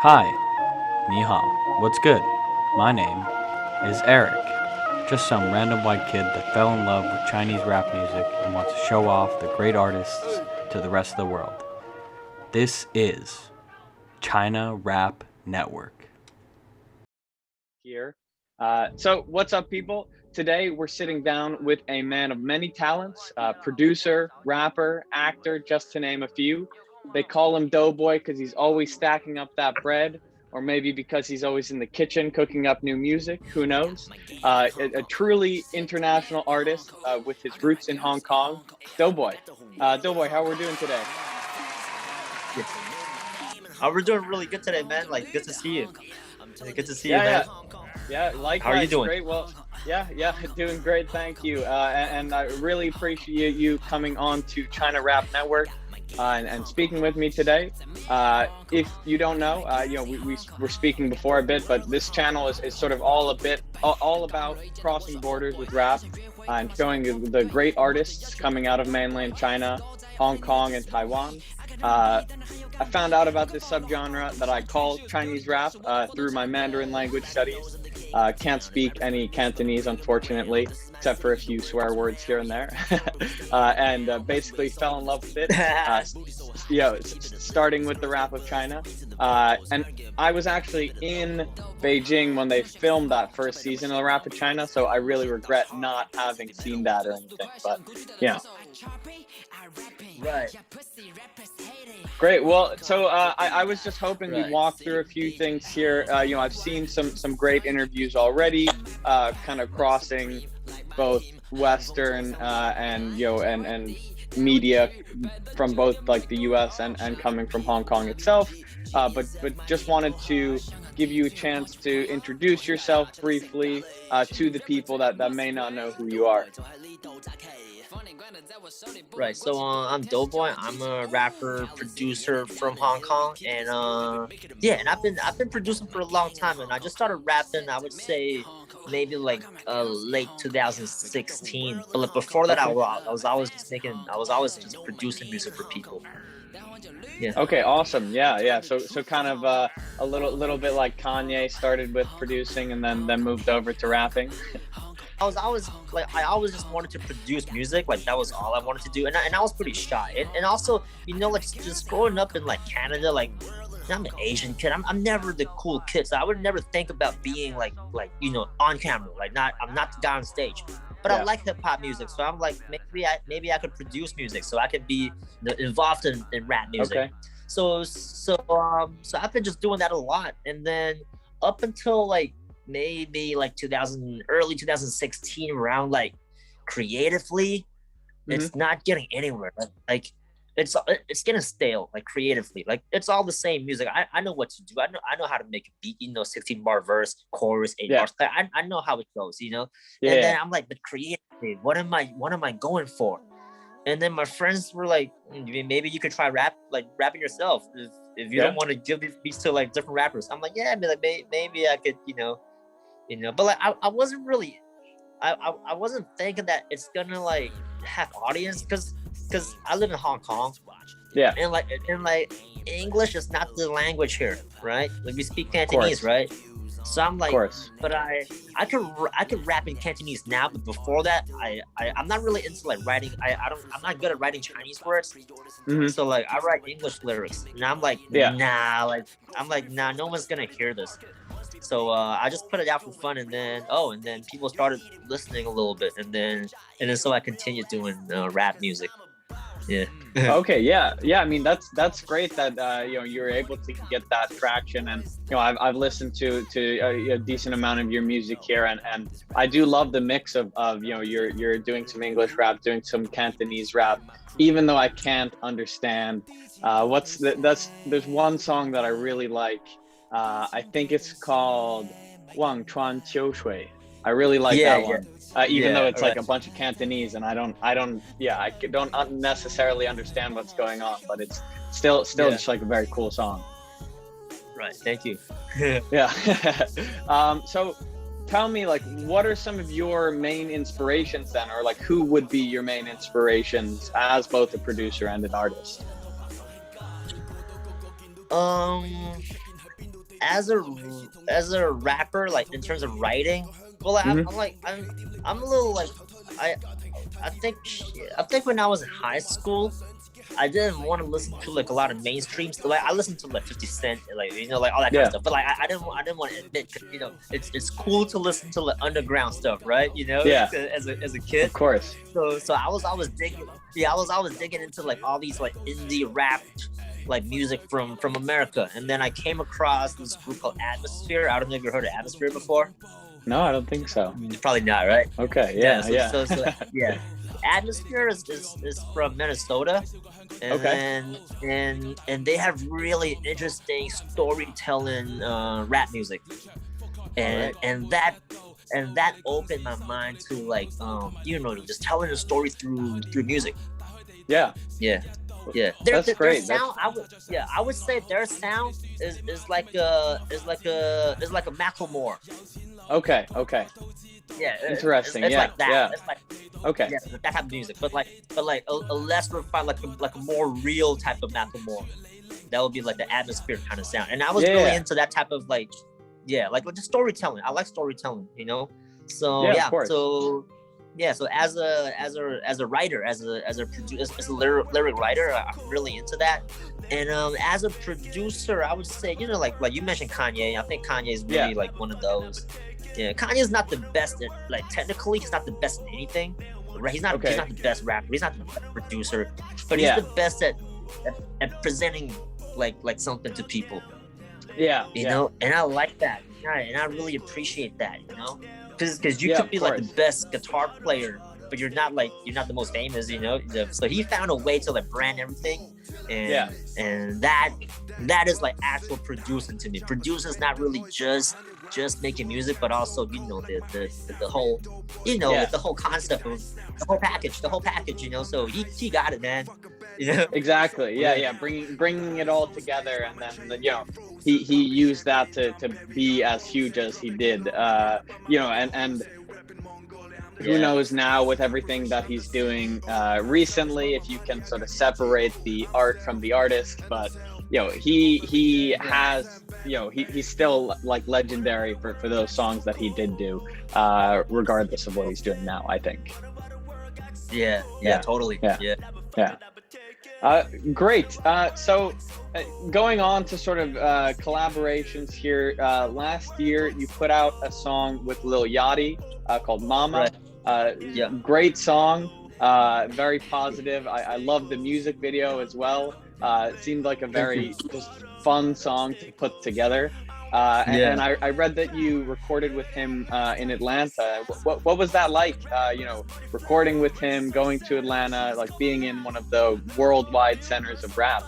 Hi, ni hao, what's good? My name is Eric, just some random white kid that fell in love with Chinese rap music and wants to show off the great artists to the rest of the world. This is China Rap Network. Here. So what's up, people? Today we're sitting down with a man of many talents, producer, rapper, actor, just to name a few. They call him Doughboy because he's always stacking up that bread, or maybe because he's always in the kitchen cooking up new music. Who knows? A truly international artist with his roots in Hong Kong. Doughboy. Doughboy, how are we doing today? We're doing really good today, man. Like, good to see you. Good to see you, man. Yeah, likewise. How are you doing? Great. Well, yeah, doing great. Thank you. And I really appreciate you coming on to China Rap Network and speaking with me today. If you don't know, we were speaking before a bit, but this channel is sort of all about crossing borders with rap and showing the great artists coming out of mainland China, Hong Kong, and Taiwan. I found out about this subgenre that I call Chinese rap through my Mandarin language studies. Can't speak any Cantonese, unfortunately, except for a few swear words here and there. And basically fell in love with it, starting with the rap of China. And I was actually in Beijing when they filmed that first season of the rap of China, so I really regret not having seen that or anything, but yeah. Right. Great. Well, so I was just hoping we'd walk through a few things here. I've seen some great interviews already, kind of crossing both Western and media from both like the U.S. and coming from Hong Kong itself. But just wanted to give you a chance to introduce yourself briefly to the people that may not know who you are. Right. So I'm Doughboy. I'm a rapper, producer from Hong Kong, and and I've been producing for a long time, and I just started rapping. I would say maybe like late 2016. But like, before that, I was always just producing music for people. Yeah. Okay, awesome. Yeah. So kind of a little bit like Kanye, started with producing and then moved over to rapping. I always just wanted to produce music. Like, that was all I wanted to do, and I was pretty shy. And also, like, just growing up in like Canada, like, I'm an Asian kid. I'm never the cool kid, so I would never think about being like on camera. Like, I'm not the guy on stage. But I like hip hop music, so I'm like, maybe I could produce music, so I could be involved in rap music. Okay. So I've been just doing that a lot, and then up until like maybe like early 2016, around, like, creatively, it's not getting anywhere. Like it's getting stale, like, creatively. Like, it's all the same music. I know what to do. I know how to make a beat, 16-bar verse, chorus, 8 bars. I know how it goes, And then I'm like, but creatively, what am I going for? And then my friends were like, maybe you could try rapping yourself if you don't want to give these beats to like different rappers. I'm like, yeah, maybe I could, but like, I wasn't really, I wasn't thinking that it's gonna like have audience, because I live in Hong Kong. Yeah. And like English is not the language here, right? Like, we speak Cantonese, right? So I'm like, but I could rap in Cantonese now, but before that, I'm not really into like writing. I'm not good at writing Chinese words. So like, I write English lyrics, and I'm like, nah, no one's gonna hear this. So I just put it out for fun, and then people started listening a little bit, and then so I continued doing rap music. Yeah. Okay. Yeah. I mean, that's great that you're able to get that traction, and I've listened to a decent amount of your music here, and I do love the mix of you're doing some English rap, doing some Cantonese rap, even though I can't understand there's one song that I really like. I think it's called Wang Chuan Qiu Shui. I really like that one. Even though it's like a bunch of Cantonese, and I don't necessarily understand what's going on, but it's still just like a very cool song. Right. Thank you. Yeah. So tell me, like, what are some of your main inspirations then, or like, who would be your main inspirations as both a producer and an artist? as a rapper, like in terms of writing, well, I'm a little like I think when I was in high school, I didn't want to listen to like a lot of mainstream stuff. Like I listened to like 50 Cent, like like all that kind of stuff. But like I didn't want to admit, it's cool to listen to like underground stuff, right? As a kid. Of course. So I was always digging. Yeah, I was always digging into like all these like indie rap like music from America, and then I came across this group called Atmosphere. I don't know if you've heard of Atmosphere before. No, I don't think so. Probably not, right? Okay. So Atmosphere is from Minnesota, and and they have really interesting storytelling rap music, and that opened my mind to like just telling a story through music. Yeah. That's great. Sound, I would say their sound is like a Macklemore. Okay. Yeah, interesting. It's like that. Yeah. It's like, okay. Yeah, that type of music, but a less refined, like a more real type of Macklemore. That would be like the Atmosphere kind of sound, and I was really into that type of like the storytelling. I like storytelling, So so as a writer, as a producer, as a lyric writer, I'm really into that. And as a producer, I would say, like you mentioned Kanye. I think Kanye is really like one of those. Yeah, Kanye's not the best at, like, technically he's not the best at anything. Right? He's not the best rapper. He's not the best producer, but he's the best at presenting like something to people. You know, and I like that. And I really appreciate that. Because you could be like the best guitar player, but you're not the most famous, So he found a way to like brand everything, and that is like actual producing to me. Producing's not really just making music, but also the whole the whole concept of the whole package. So he got it, man. Exactly. Bringing it all together, and then he used that to be as huge as he did. And who knows now with everything that he's doing recently, if you can sort of separate the art from the artist. But he has he's still like legendary for those songs that he did do, regardless of what he's doing now, I think. Totally. Great. So going on to sort of collaborations here, last year you put out a song with Lil Yachty called Mama. Great song, very positive. I love the music video as well. It seemed like a very just fun song to put together. And I read that you recorded with him in Atlanta. What was that like? Recording with him, going to Atlanta, like being in one of the worldwide centers of rap.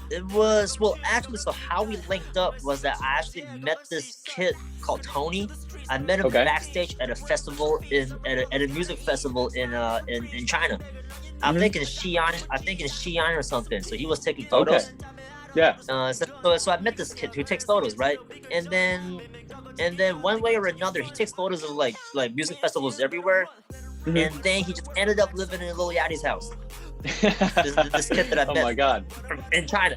It was actually. So how we linked up was that I actually met this kid called Tony. I met him backstage at a festival at a music festival in China. I think in Xi'an or something. So he was taking photos. So I met this kid who takes photos, right? And then one way or another, he takes photos of like music festivals everywhere. And then he just ended up living in Lil Yachty's house. this kid that I met. Oh my God. In China.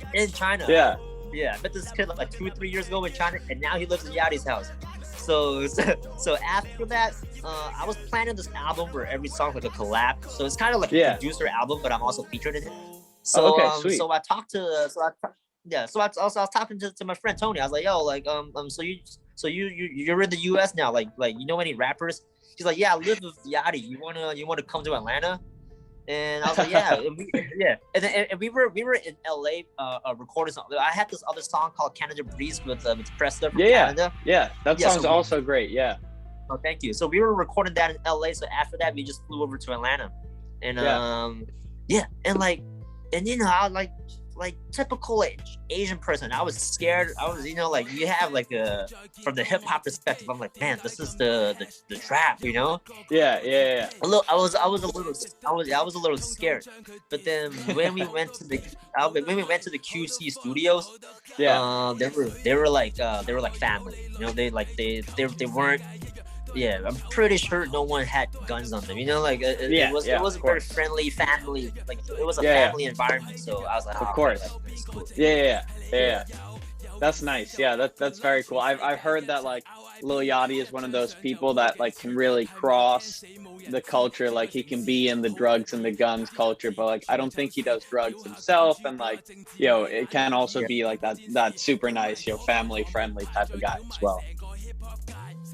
Yeah, I met this kid like 2 or 3 years ago in China, and now he lives in Yachty's house. So after that, I was planning this album where every song like a collab. So it's kind of like a producer album, but I'm also featured in it. So sweet. So I was talking to my friend Tony. I was like, yo, like so you're in the US now, like you know any rappers? He's like, yeah, I live with Yachty. You wanna come to Atlanta? And I was like, yeah, and we were in LA recording something. I had this other song called Canada Breeze with Presta from Canada. That song's also great. Oh, thank you. So we were recording that in LA. So after that, we just flew over to Atlanta, and I like typical like Asian person. I was scared. I was, you have like from the hip hop perspective, I'm like, man, this is the trap, Yeah. I was a little scared. But then when we went to the QC studios, they were like family. They weren't. Yeah, I'm pretty sure no one had guns on them. It was a very friendly family. Like it was a family environment. So I was like, of course. Cool. Yeah. Yeah. That's nice. Yeah, that's very cool. I've heard that like Lil Yachty is one of those people that like can really cross the culture. Like he can be in the drugs and the guns culture, but like I don't think he does drugs himself. And like, it can also Yeah. be like that super nice, family friendly type of guy as well.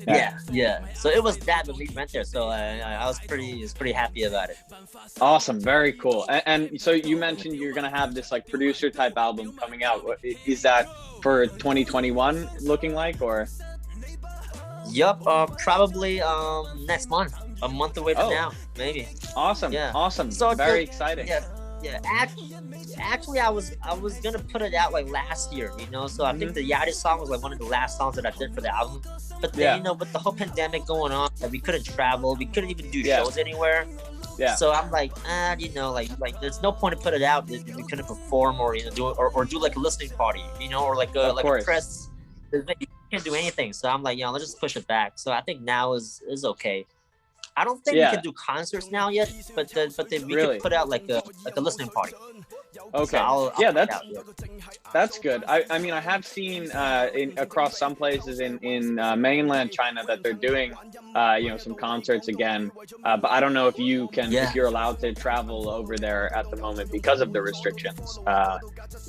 Yeah. So it was that when we went there. So I was pretty happy about it. Awesome, very cool. And so you mentioned you're gonna have this like producer type album coming out. Is that for 2021 looking like, or? Yup. Probably next month. A month away from now, maybe. Awesome. Yeah. Awesome. So very exciting. Yeah. Actually, I was gonna put it out like last year, So I think the Yachty song was like one of the last songs that I did for the album. But then, with the whole pandemic going on, we couldn't travel, we couldn't even do shows anywhere. Yeah. So I'm like, like there's no point to put it out if we couldn't perform or do like a listening party, or like a press. You can't do anything. So I'm like, let's just push it back. So I think now is okay. I don't think we can do concerts now yet, but then we could put out like a listening party. Okay. So that's good. I mean, I have seen across some places in mainland China that they're doing some concerts again, but I don't know if you can if you're allowed to travel over there at the moment because of the restrictions.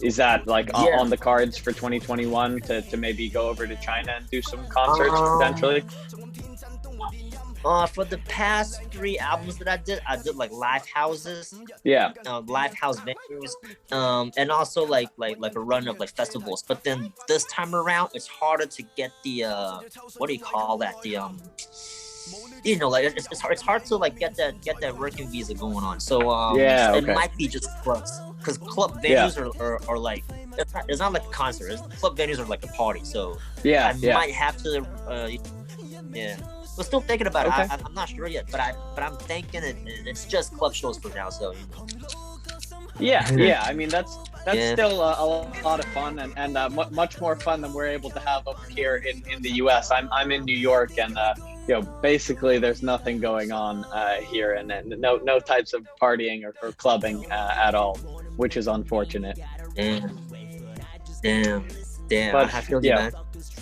Is that like on the cards for 2021 to maybe go over to China and do some concerts potentially? For the past 3 albums that I did like live houses, live house venues, and also like a run of like festivals. But then this time around, it's harder to get the what do you call that? The like it's hard to like get that working visa going on. So it might be just clubs, because club venues are like it's not like a concert. Club venues are like a party. So I might have to we're still thinking about it. I'm not sure yet, but I'm thinking it's just club shows for now. So I mean that's still a lot of fun and much more fun than we're able to have over here in the US. I'm in New York, and basically there's nothing going on here, and no types of partying or clubbing at all, which is unfortunate. Damn. But I feel you, man.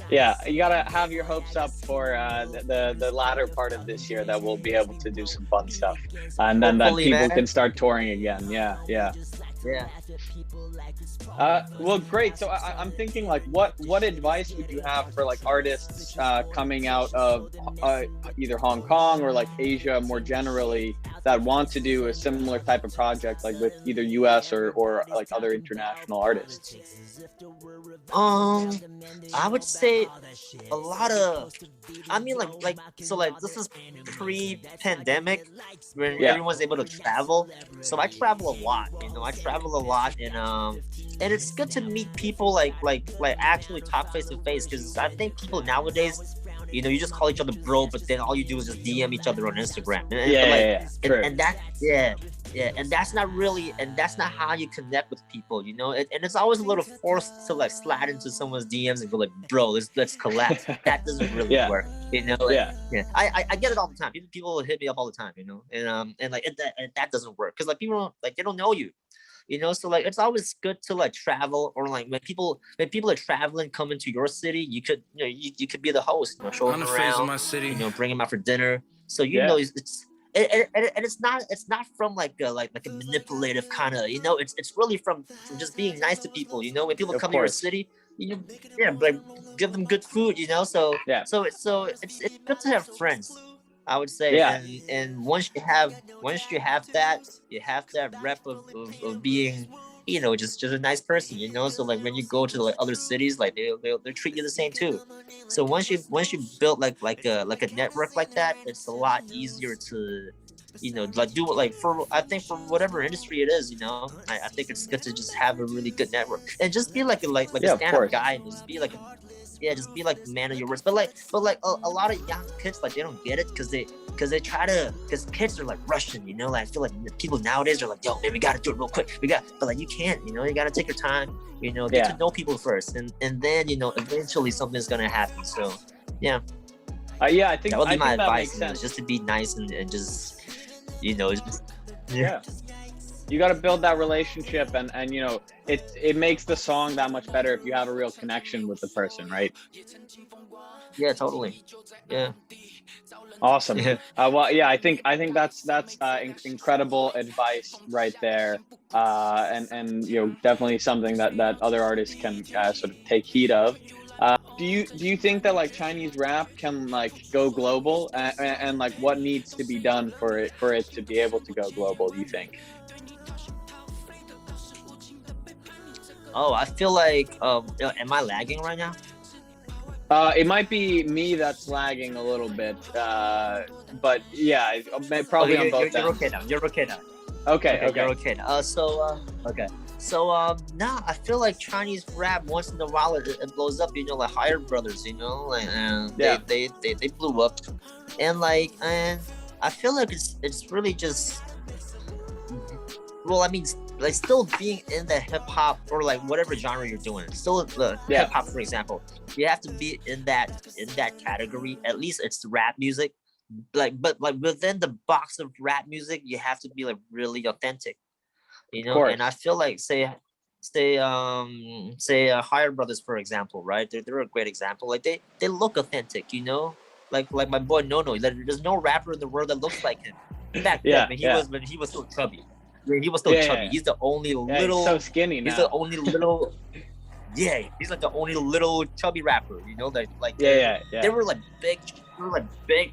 Yeah, you gotta have your hopes up for the latter part of this year that we'll be able to do some fun stuff, and then that people can start touring again. Yeah. Well, great. So I'm thinking, like, what advice would you have for like artists coming out of either Hong Kong or like Asia more generally that want to do a similar type of project, like with either US or like other international artists? I would say a lot of, I mean, like this is pre-pandemic when everyone's able to travel. So I travel a lot, and it's good to meet people like actually talk face to face, because I think people nowadays, you just call each other bro, but then all you do is just DM each other on Instagram. And that's not really, and that's not how you connect with people, and it's always a little forced to like slide into someone's DMs and go like, bro, let's collab. That doesn't really work, I get it all the time. People hit me up all the time, and that doesn't work, because like people they don't know you. So like it's always good to like travel, or like when people are traveling, come into your city, you could you could be the host, show them around, my city. Bring them out for dinner. So it's not from like a manipulative kind of, it's really from just being nice to people. When people come to your city, like give them good food, so it's good to have friends, I would say. And once you have that, you have that rep of being, just a nice person, so like when you go to like other cities, like they'll treat you the same too. So once you build like a network like that, it's a lot easier to like do it, like I think for whatever industry it is, I think it's good to just have a really good network and just be like a stand-up guy, and just be like just be like the man of your words. But a lot of young kids, like they don't get it, because kids are like rushing, I feel like people nowadays are like, yo man, we gotta do it real quick, but like you can't, you gotta take your time, get to know people first, and then eventually something's gonna happen. So I think that would be my advice, just to be nice and just you got to build that relationship, and you know, it makes the song that much better if you have a real connection with the person, right? Yeah, totally. Yeah. Awesome. Yeah. Well, yeah, I think that's incredible advice right there, and you know, definitely something that other artists can sort of take heed of. Do you think that like Chinese rap can like go global, and like what needs to be done for it to be able to go global? Do you think? Oh, I feel like am I lagging right now? It might be me that's lagging a little bit, but yeah, probably Okay, on both you're ends. okay now. You're okay now. Okay, Okay, okay. you're okay now. Okay. So nah, I feel like Chinese rap once in a while it blows up. You know, like Higher Brothers. You know, like Yeah. they blew up, and I feel like it's really just, well, I mean, like still being in the hip hop or like whatever genre you're doing, still the Yeah. hip hop, for example, you have to be in that category. At least it's rap music, like, but like within the box of rap music, you have to be like really authentic, you Of know. course. And I feel like say Higher Brothers, for example, right? They're a great example. Like they look authentic, you know. Like my boy Nono. Like, there's no rapper in the world that looks like him. Back then, Yeah, when he was still chubby. Yeah, he was still Yeah, chubby. yeah. He's the only Yeah, little. he's so skinny now. He's the only little. Yeah, he's like the only little chubby rapper. You know, like Yeah. they were like big,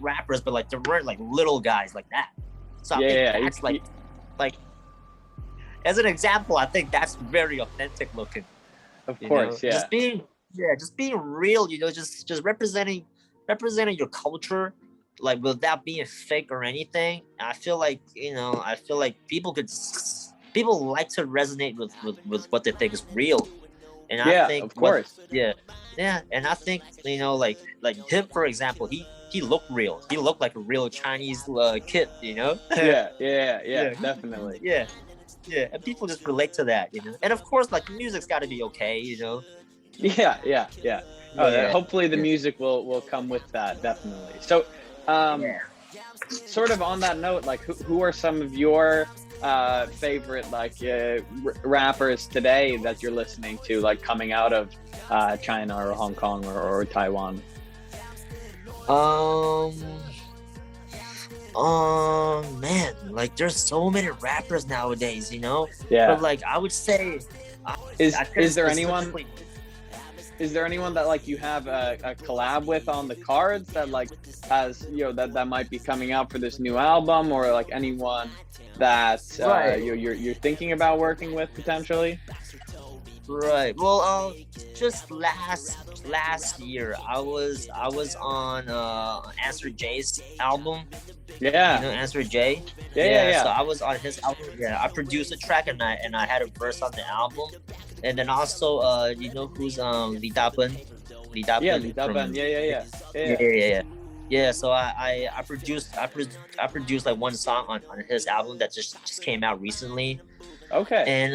rappers, but like they weren't like little guys like that. So I think that's like as an example, I think that's very authentic looking. Of You course, know? yeah. Just being real. You know, just representing your culture, like without being fake or anything. I feel like, you know, people like to resonate with what they think is real. And I Yeah, think of course. and I think, you know, like him, for example, he looked real. He looked like a real Chinese kid, you know. Yeah, definitely. Yeah, and people just relate to that, you know. And of course, like, the music's got to be okay, you know. Yeah. Oh, Yeah. hopefully the music will come with that, definitely. So, Yeah. sort of on that note, like who are some of your favorite like rappers today that you're listening to, like coming out of China or Hong Kong or Taiwan? Man, like, there's so many rappers nowadays, you know. Yeah. But like, I would say, Is there anyone? Is there anyone that like you have a collab with on the cards that like has, you know, that might be coming out for this new album, or like anyone that Right. you're thinking about working with potentially? Right. Well, just last year, I was on Answer J's album. Yeah. You know Answer J? Yeah. So I was on his album. Yeah, I produced a track, and I had a verse on the album. And then also, you know who's Li DoughBoy? Yeah, Li DoughBoy. Yeah. Yeah, so I produced like one song on his album that just came out recently. Okay. And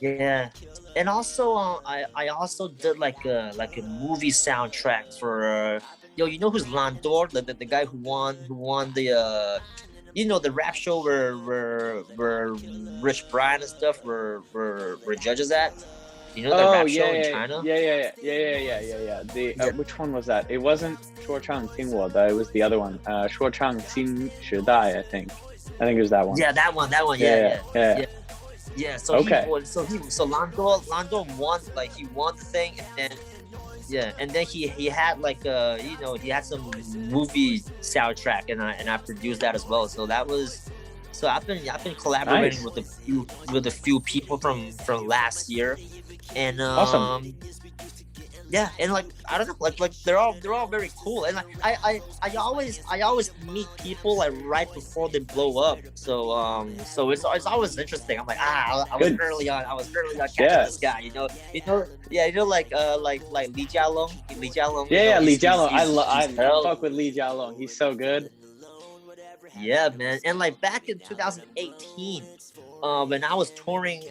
yeah, and also I also did like a movie soundtrack for you know who's Landor, the guy who won the you know, the rap show where Rich Brian and stuff were judges at. You know, the rap show in China. Yeah. The which one was that? It wasn't 说唱听我的, it was the other one. 说唱新时代, I think it was that one. Yeah, that one. Yeah. Yeah, so Okay. so Landor won, like, he won the thing, and then he had like you know, he had some movie soundtrack, and I produced that as well. So that was, so I've been collaborating Nice. with a few people from last year, and Awesome. yeah, and like, I don't know, like they're all very cool, and like I always meet people like right before they blow up, so it's always interesting. I'm like, I was Good. early on catching Yeah. this guy, you know, like Li Jialong. Yeah, Li Jialong. I he's fuck with Li Jialong. He's so good. Yeah, man. And like back in 2018, when I was touring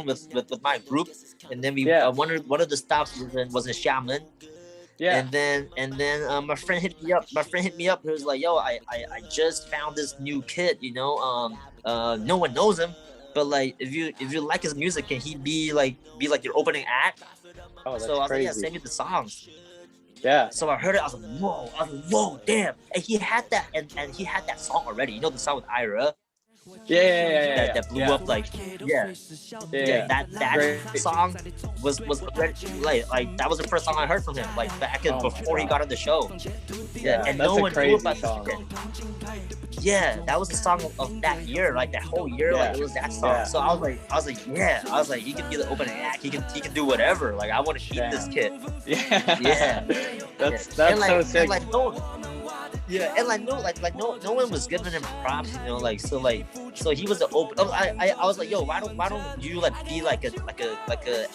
with my group, and then we Yeah. one of the stops was in Xiamen, Yeah. My friend hit me up. My friend hit me up. He was like, "Yo, I just found this new kid. You know, no one knows him, but like, if you like his music, can he be like your opening act?" Oh, that's So I was crazy. like, "Yeah, send me the songs." Yeah. So I heard it. I was like, "Whoa!" Whoa, damn! And he had that, and he had that song already. You know the song with Ira Yeah. that blew up like that Great. song was already, like that was the first song I heard from him, like back Oh my before he God. got on the show. Yeah, And that's no a one knew crazy about song. Yeah, that was the song of that year, like that whole year, Yeah. like it was that song. Yeah. So I was like, he can be the opening act. He can do whatever. Like I want to keep this kid. Yeah. That's and like, so sick. And like no one was giving him props, you know, like so he was the open. I was like, yo, why don't you like be like a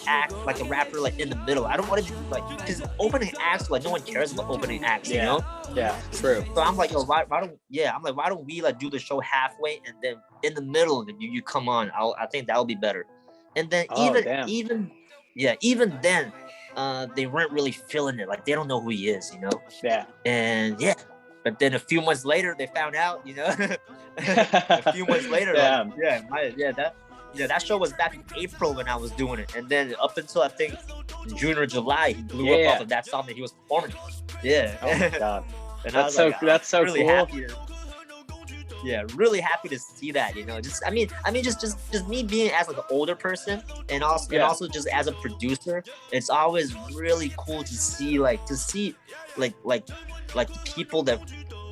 act, like a rapper, like in the middle? I don't want to be like, because opening acts, like no one cares about opening acts, you know? Yeah, true. So I'm like, yo, why don't we like do the show halfway and then in the middle you come on? I think that'll be better. And then even then, they weren't really feeling it. Like they don't know who he is, you know? Yeah. And yeah. But then a few months later, they found out, you know. A few months later, that show was back in April when I was doing it, and then up until I think June or July, he blew up off of that song that he was performing. Yeah. Oh my God. And That's so that's so really cool. happy. Yeah, really happy to see that, you know. Just I mean, just me being as like an older person, and also just as a producer, it's always really cool to see like the people that,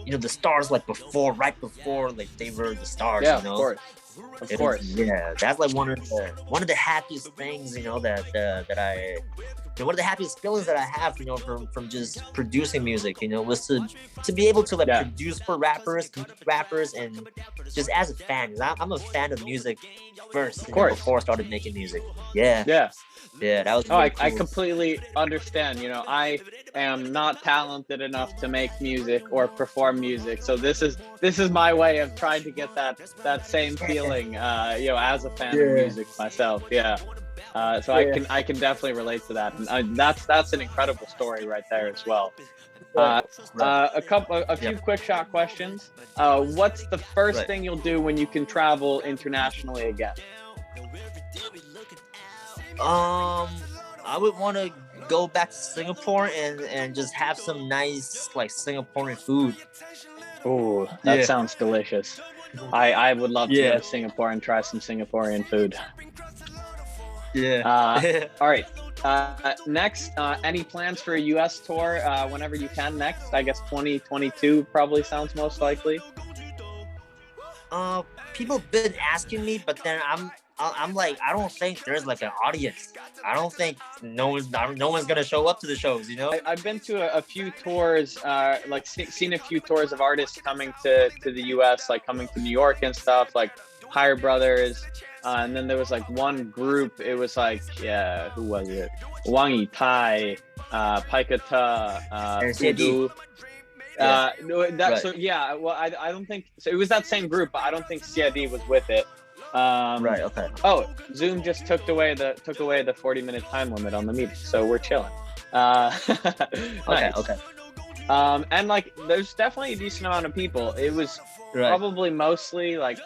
you know, the stars like right before like they were the stars, you know. Of course. Yeah, that's like one of the happiest things, you know, that one of the happiest feelings that I have, you know, from just producing music, you know, was to be able to like produce for rappers, and just as a fan, 'cause I'm a fan of music first, of course, before I started making music. Yeah, that was. Really cool. I completely understand. You know, I am not talented enough to make music or perform music, so this is my way of trying to get that same feeling, you know, as a fan of music myself. So I can definitely relate to that, and that's an incredible story right there as well. A few quick shot questions. What's the first thing you'll do when you can travel internationally again? I would want to go back to Singapore and just have some nice like Singaporean food. Oh, that sounds delicious. I would love to go to Singapore and try some Singaporean food. All right. Next, any plans for a US tour whenever you can next? I guess 2022 probably sounds most likely. People been asking me, but then I'm like, I don't think there's like an audience. I don't think no one's gonna show up to the shows, you know. I've been to a few tours, like seen a few tours of artists coming to the US, like coming to New York and stuff, like Higher Brothers. And then there was like one group, it was like, who was it? Wang Yitai, Paikata, Udu. Well, I don't think, so it was that same group, but I don't think CID was with it. Okay. Oh, Zoom just took away the 40-minute time limit on the meeting, so we're chilling. Nice. Okay. And like, there's definitely a decent amount of people. It was probably mostly like,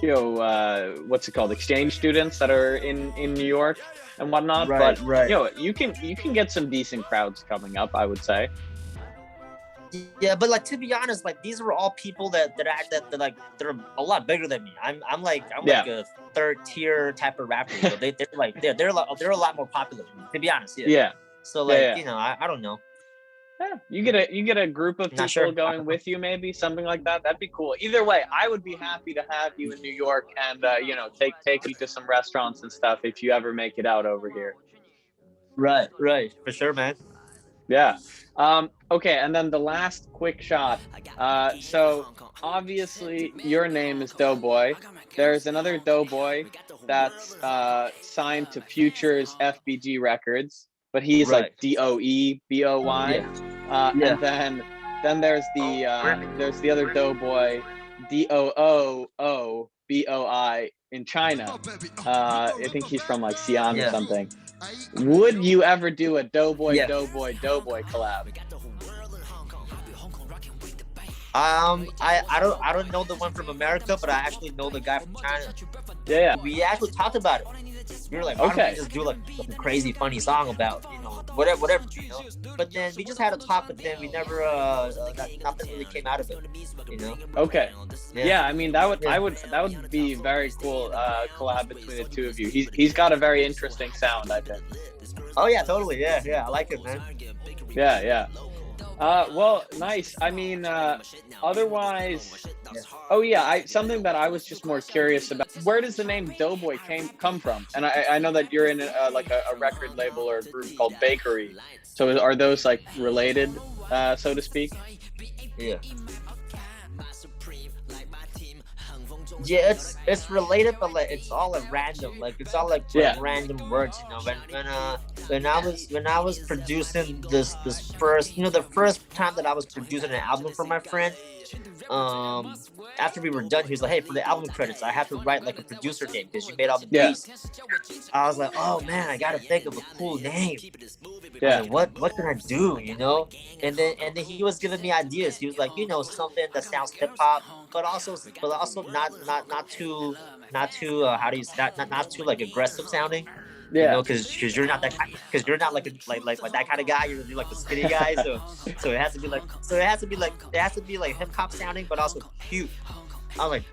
what's it called? Exchange students that are in New York and whatnot. But you know, you can get some decent crowds coming up, I would say. Yeah, but like, to be honest, like these were all people that like they're a lot bigger than me. I'm like a third tier type of rapper. So they're a lot more popular than me, to be honest. Yeah. So like, you know, I don't know. Yeah, you get a group of people going with you, maybe something like that. That'd be cool. Either way, I would be happy to have you in New York and you know, take you to some restaurants and stuff if you ever make it out over here. Right, for sure, man. Yeah. Okay, and then the last quick shot. So obviously your name is DoughBoy. There's another DoughBoy that's signed to Future's FBG Records, but he's like DOEBOY. And then there's the other DoughBoy, DOOO BOI in China. I think he's from like Xi'an or something. Would you ever do a DoughBoy collab? I don't know the one from America, but I actually know the guy from China. Yeah. We actually talked about it. We were like, why don't we just do like a crazy funny song about, you know, whatever, you know? But then we just had a talk, but then we never nothing really came out of it, you know? Okay. Yeah, I mean that would be very cool collab between the two of you. He's got a very interesting sound, I think. Oh yeah, totally. Yeah, I like it, man. Yeah. Well, nice. I mean, otherwise, oh yeah, something that I was just more curious about. Where does the name DoughBoy come from? And I know that you're in like a record label or a group called Bakery. So are those like related, so to speak? Yeah. Yeah, it's related, but like it's all like random. Like it's all like random words, you know. When I was producing this first, you know, the first time that I was producing an album for my friend, after we were done, he was like, "Hey, for the album credits, I have to write like a producer name because you made all the beats." I was like, "Oh man, I gotta think of a cool name." Yeah. Like, what can I do, you know? And then he was giving me ideas. He was like, you know, something that sounds hip hop, but also not too how do you say, not too like aggressive sounding. Yeah. You know, because you're not that like that kind of guy. You're like the skinny guy. So it has to be like hip hop sounding, but also cute. I'm like,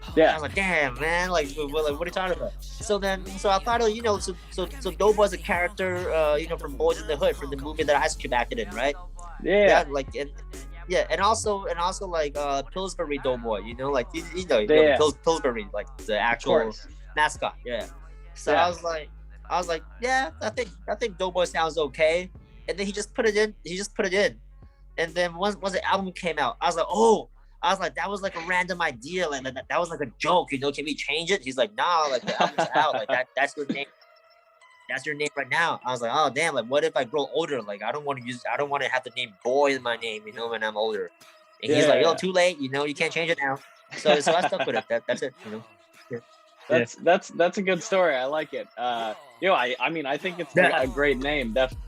damn, man, like what are you talking about? So I thought, you know, so DoughBoy's a character, you know, from Boys in the Hood, from the movie that Ice Cube acted in, right? Yeah, like, and also like Pillsbury DoughBoy, you know, like you know Pillsbury, like the actual mascot, So I was like, yeah, I think DoughBoy sounds okay, and then he just put it in, and then once the album came out, I was like, that was like a random idea, like that was like a joke, you know. Can we change it? He's like, nah, like the album's out, like that's your name. That's your name right now. I was like, oh damn, like what if I grow older? Like I don't want to have the name Boy in my name, you know, when I'm older. And he's like, yo, too late, you know, you can't change it now. So I stuck with it. That's it, you know. That's a good story. I like it. You know, I mean, I think it's a great name. Definitely.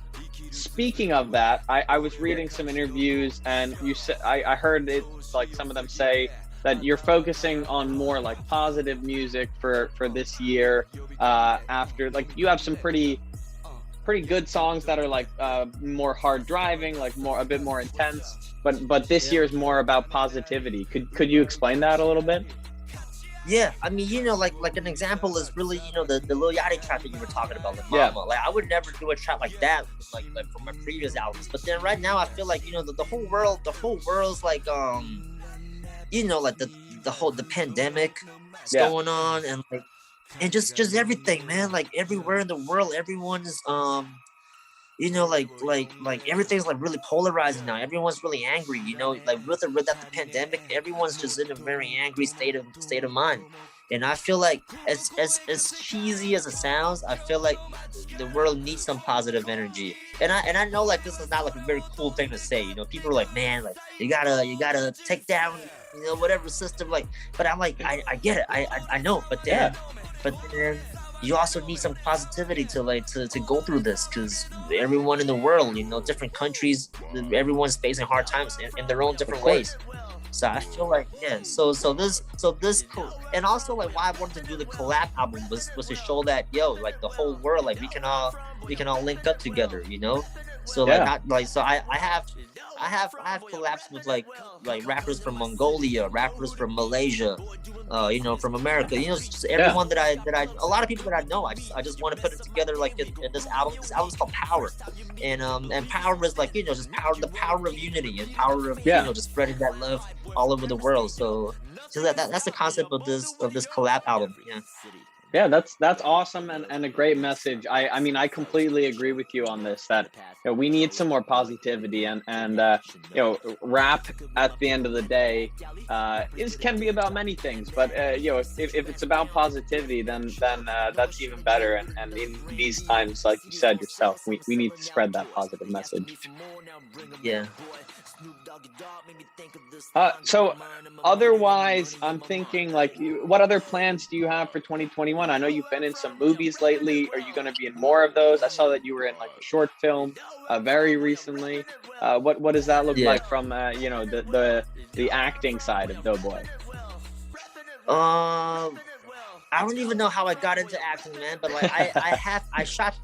Speaking of that, I was reading some interviews, and you said I heard it, like some of them say that you're focusing on more like positive music for this year. After, like, you have some pretty good songs that are like more hard driving, like a bit more intense. But this year is more about positivity. Could you explain that a little bit? Yeah, I mean, you know, like an example is really, you know, the Lil Yachty track that you were talking about with Mama. Like I would never do a track like that, like from my previous albums. But then right now I feel like, you know, the whole world's like, you know, like the pandemic is going on, and just everything, man. Like everywhere in the world, everyone's you know, like everything's like really polarizing now. Everyone's really angry, you know, like without the pandemic, everyone's just in a very angry state of mind. And I feel like as cheesy as it sounds, I feel like the world needs some positive energy. And I know like this is not like a very cool thing to say, you know. People are like, man, like you gotta take down, you know, whatever system, like. But I'm like, I get it, I know, but then you also need some positivity to go through this, because everyone in the world, you know, different countries, everyone's facing hard times in their own different ways. So I feel like, so this cool. And also like why I wanted to do the collab album was to show that, yo, like the whole world, like we can all link up together, you know. So like not like, so I have collabs with like rappers from Mongolia, rappers from Malaysia, you know, from America, you know, just everyone that I a lot of people that I know. I just want to put it together like in this album. This album's called Power, and power is like, you know, just the power of unity and power of you know, just spreading that love all over the world. So that's the concept of this collab album. Yeah, that's awesome and a great message. I mean, I completely agree with you on this, that, you know, we need some more positivity, and you know, rap at the end of the day can be about many things, but you know, if it's about positivity, then that's even better. And in these times, like you said yourself, we need to spread that positive message. Yeah. So otherwise, I'm thinking like, what other plans do you have for 2021? I know you've been in some movies lately. Are you going to be in more of those? I saw that you were in like a short film very recently. What does that look like from you know, the acting side of DoughBoy? I don't even know how I got into acting, man. But like I shot.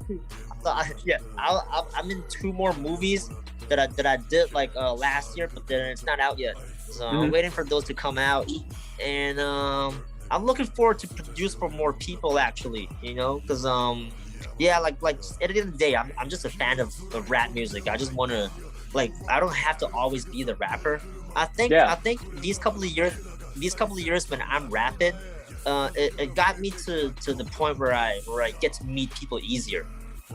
I'm in 2 more movies that I did like last year, but then it's not out yet. So I'm waiting for those to come out, and I'm looking forward to produce for more people actually. You know, because yeah, like at the end of the day, I'm just a fan of rap music. I just want to, like, I don't have to always be the rapper. I think these couple of years when I'm rapping, it got me to the point where I get to meet people easier.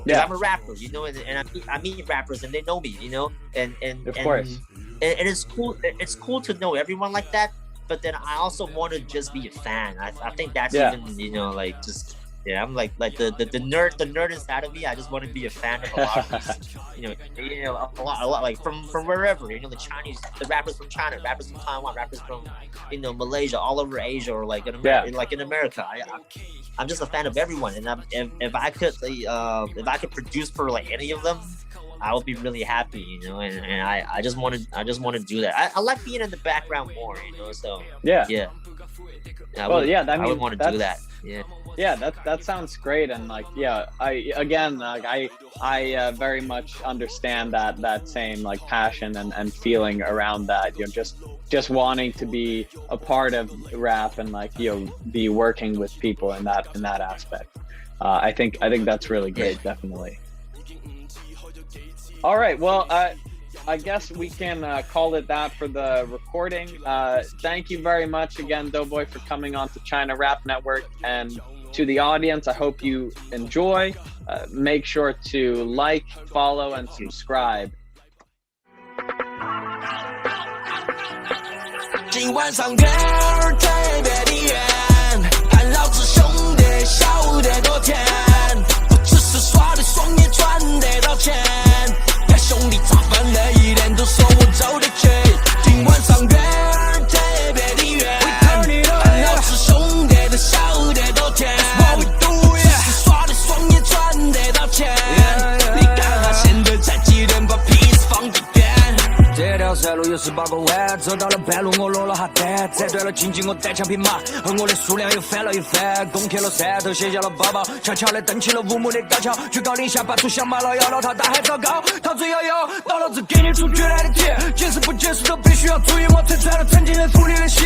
Yeah, I'm a rapper, you know, and I meet rappers and they know me, you know, and of course, and it's cool. It's cool to know everyone like that. But then I also want to just be a fan. I think that's even, you know, like just. Yeah, I'm like the nerd inside of me. I just want to be a fan of a lot of these, you know, a lot like from wherever, you know, the rappers from China, rappers from Taiwan, rappers from, you know, Malaysia, all over Asia, or like in America, like in America. I'm just a fan of everyone, and if I could produce for like any of them, I would be really happy, you know, and I just want to do that. I like being in the background more, you know, so yeah. I would want to do that. Yeah, that sounds great, and like, yeah, I very much understand that same like passion and feeling around that, you know, just wanting to be a part of rap and like, you know, be working with people in that aspect. I think that's really great, definitely. All right, well, I guess we can call it that for the recording. Thank you very much again, DoughBoy, for coming on to China Rap Network, and to the audience, I hope you enjoy. Make sure to like, follow, and subscribe. 今晚上月儿特别的圆，和老子兄弟笑得多甜，不只是耍的爽，也赚得到钱。看兄弟咋分的，一脸都说我走得去。今晚上月儿特别的圆，和老子兄弟都笑得多甜，不只是耍的爽，也赚得到钱。你看他现在才几点，把屁事放一边。 这条山路有18个弯，走到了半路我落了下单，踩断了荆棘我单枪匹马，和我的数量又翻了一番，攻克了山头，卸下了包包，悄悄地登起了5亩的高桥，居高临下把土想麻了，要了他大喊糟糕，陶醉摇摇，到老子给你出绝对的铁，解释不解释都必须要注意，我拆穿了曾经的福利的血。